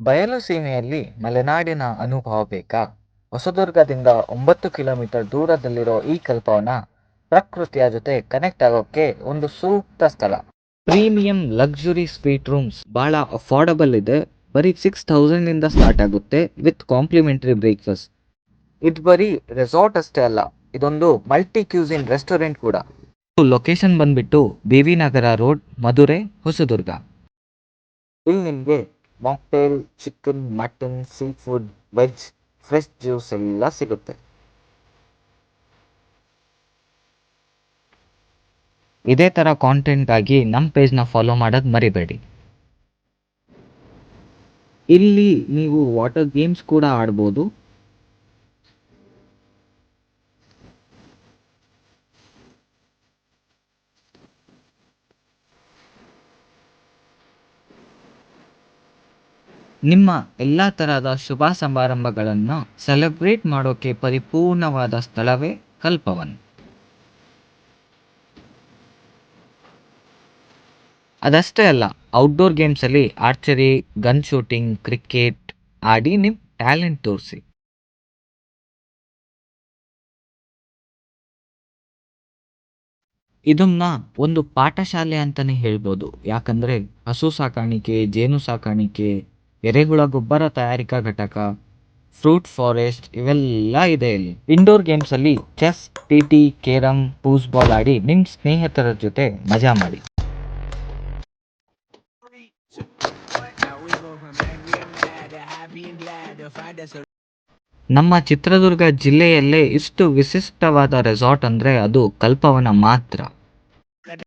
ಬಯಲು ಸೀಮೆಯಲ್ಲಿ ಮಲೆನಾಡಿನ ಅನುಭವ ಬೇಕಾ? ಹೊಸದುರ್ಗದಿಂದ 9 ಕಿಲೋಮೀಟರ್ ದೂರದಲ್ಲಿರೋ ಈ ಕಲ್ಪವನ ಪ್ರಕೃತಿಯ ಜೊತೆ ಕನೆಕ್ಟ್ ಆಗೋಕ್ಕೆ ಒಂದು ಸೂಕ್ತ ಸ್ಥಳ. ಪ್ರೀಮಿಯಂ ಲಕ್ಸುರಿ ಸ್ವೀಟ್ ರೂಮ್ಸ್ ಬಹಳ ಅಫೋರ್ಡಬಲ್ ಇದೆ. ಬರೀ 6,000 ಇಂದ ಸ್ಟಾರ್ಟ್ ಆಗುತ್ತೆ ವಿತ್ ಕಾಂಪ್ಲಿಮೆಂಟರಿ ಬ್ರೇಕ್ಫಾಸ್ಟ್. ಇದು ಬರೀ ರೆಸಾರ್ಟ್ ಅಷ್ಟೇ ಅಲ್ಲ, ಇದೊಂದು ಮಲ್ಟಿ ಕ್ಯೂಸಿನ್ ರೆಸ್ಟೋರೆಂಟ್ ಕೂಡ. ಲೊಕೇಶನ್ ಬಂದ್ಬಿಟ್ಟು BV ನಗರ ರೋಡ್, ಮಧುರೆ, ಹೊಸದುರ್ಗ. ಇಲ್ಲಿ ನಿಮಗೆ mocktail, chicken, mutton, seafood, veg, fresh juice ಎಲ್ಲ ಸಿಗುತ್ತೆ. ಇದೇ ಥರ ಕಾಂಟೆಂಟ್ಗಾಗಿ ನಮ್ಮ ಪೇಜ್ನ ಫಾಲೋ ಮಾಡೋದು ಮರಿಬೇಡಿ. ಇಲ್ಲಿ ನೀವು ವಾಟರ್ ಗೇಮ್ಸ್ ಕೂಡ ಆಡ್ಬೋದು. ನಿಮ್ಮ ಎಲ್ಲ ತರಹದ ಶುಭ ಸಮಾರಂಭಗಳನ್ನು ಸೆಲೆಬ್ರೇಟ್ ಮಾಡೋಕೆ ಪರಿಪೂರ್ಣವಾದ ಸ್ಥಳವೇ ಕಲ್ಪವನ್. ಅದಷ್ಟೇ ಅಲ್ಲ, ಔಟ್ಡೋರ್ ಗೇಮ್ಸಲ್ಲಿ ಆರ್ಚರಿ, ಗನ್ ಶೂಟಿಂಗ್, ಕ್ರಿಕೆಟ್ ಆಡಿ ನಿಮ್ಮ ಟ್ಯಾಲೆಂಟ್ ತೋರಿಸಿ. ಇದನ್ನ ಒಂದು ಪಾಠಶಾಲೆ ಅಂತಾನೆ ಹೇಳ್ಬೋದು. ಯಾಕಂದ್ರೆ ಹಸು ಸಾಕಾಣಿಕೆ, ಜೇನು ಸಾಕಾಣಿಕೆ, ಎರೆಹುಳ ಗೊಬ್ಬರ ತಯಾರಿಕಾ ಘಟಕ, ಫ್ರೂಟ್ ಫಾರೆಸ್ಟ್ ಇವೆಲ್ಲ ಇದೆ ಇಲ್ಲಿ. ಇಂಡೋರ್ ಗೇಮ್ಸ್ ಅಲ್ಲಿ ಚೆಸ್, TT, ಕೇರಂ, ಫೂಸ್ಬಾಲ್ ಆಡಿ ನಿಮ್ಮ ಸ್ನೇಹಿತರ ಜೊತೆ ಮಜಾ ಮಾಡಿ. ನಮ್ಮ ಚಿತ್ರದುರ್ಗ ಜಿಲ್ಲೆಯಲ್ಲೇ ಇಷ್ಟು ವಿಶಿಷ್ಟವಾದ ರೆಸಾರ್ಟ್ ಅಂದ್ರೆ ಅದು ಕಲ್ಪವನ ಮಾತ್ರ.